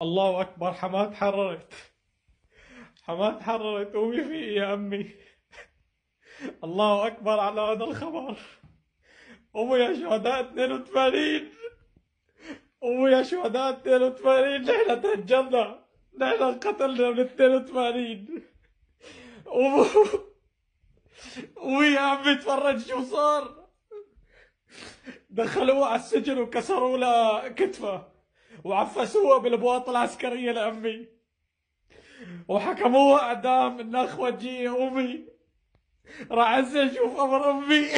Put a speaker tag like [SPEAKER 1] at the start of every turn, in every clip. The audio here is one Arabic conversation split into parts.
[SPEAKER 1] الله أكبر. حماة تحررت. حماة تحررت. قومي في يا أمي. الله أكبر على هذا الخبر. قوموا يا شهداء 82. قوموا يا شهداء 82. نحن تهجرنا. نحن انقتلنا من 82. قوموا. قومي يا عمي تفرج شو صار. دخلوه على السجن وكسروا له كتفه وعفسوها بالبواط العسكرية لأمي وحكموها إعدام. النخ وجيه أمي. راح هسه اشوف امر امي.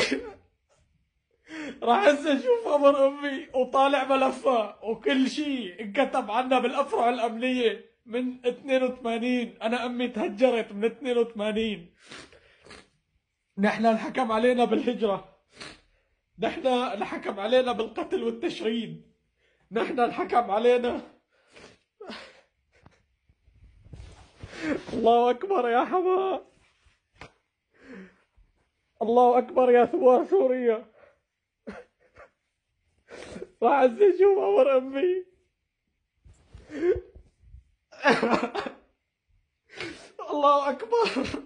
[SPEAKER 1] راح هسه اشوف امر امي وطالع ملفها وكل شيء انكتب عنا بالافرع الامنيه من 82. انا امي تهجرت من 82. نحن انحكم علينا بالهجره. نحن انحكم علينا بالقتل والتشريد. نحن انحكم علينا. الله اكبر يا حما. الله اكبر يا ثوار سوريا. راح هسه اشوف امر امي. الله أكبر.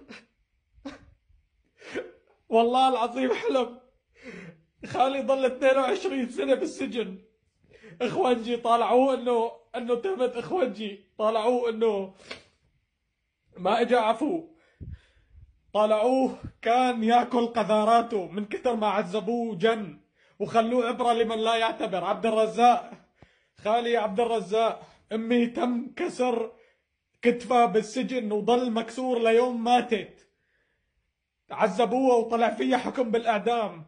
[SPEAKER 1] والله العظيم حلم. خالي ضل 22 سنة بالسجن. إخوانجي طالعوه إنه تهمة. إخوانجي طالعوه إنه ما إجا عفو. طالعوه كان ياكل قذاراته من كثر ما عذبوه جن وخلوه عبرة لمن لا يعتبر. عبد الرزاق، خالي عبد الرزاق، أمي تم كسر كتفه بالسجن وضل مكسور ليوم ماتت. عذبوها وطلع فيها حكم بالإعدام.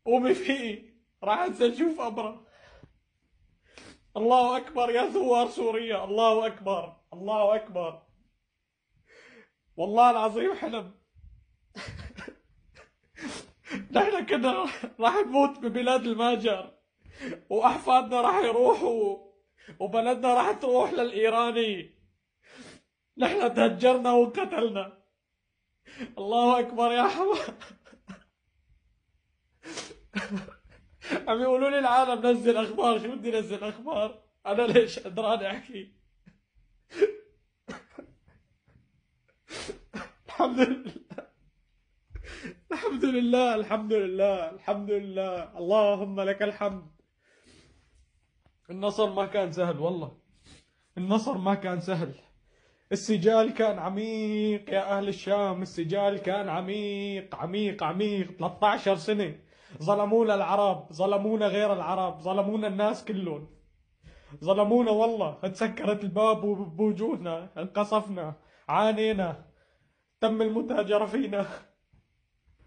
[SPEAKER 1] قومي فيه. راح هسه اشوف امره. الله اكبر يا ثوار سوريا. الله اكبر. الله اكبر. والله العظيم حلم. نحن كنا راح نموت ببلاد الماجر واحفادنا راح يروحوا وبلدنا راح تروح للايراني. نحن تهجرنا وقتلنا. الله اكبر يا حما. عم يقولوا لي العالم نزل اخبار. شو بدي نزل اخبار؟ انا ليش قدران احكي؟ الحمد لله. الحمد لله. الحمد لله. الحمد لله. اللهم لك الحمد. النصر ما كان سهل والله. النصر ما كان سهل. السجال كان عميق يا أهل الشام. السجال كان عميق عميق عميق. 13 سنة ظلمونا العرب، ظلمونا غير العرب، ظلمونا الناس كلهم. ظلمونا والله. تسكرت الباب بوجوهنا، انقصفنا، عانينا، تم المتاجرة فينا.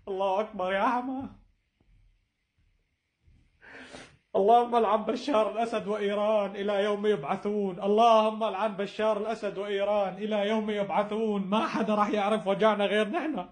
[SPEAKER 1] الله أكبر يا حما. اللهم العن بشار الأسد وإيران إلى يوم يبعثون. اللهم العن بشار الأسد وإيران إلى يوم يبعثون. ما حدا راح يعرف وجعنا غير نحن.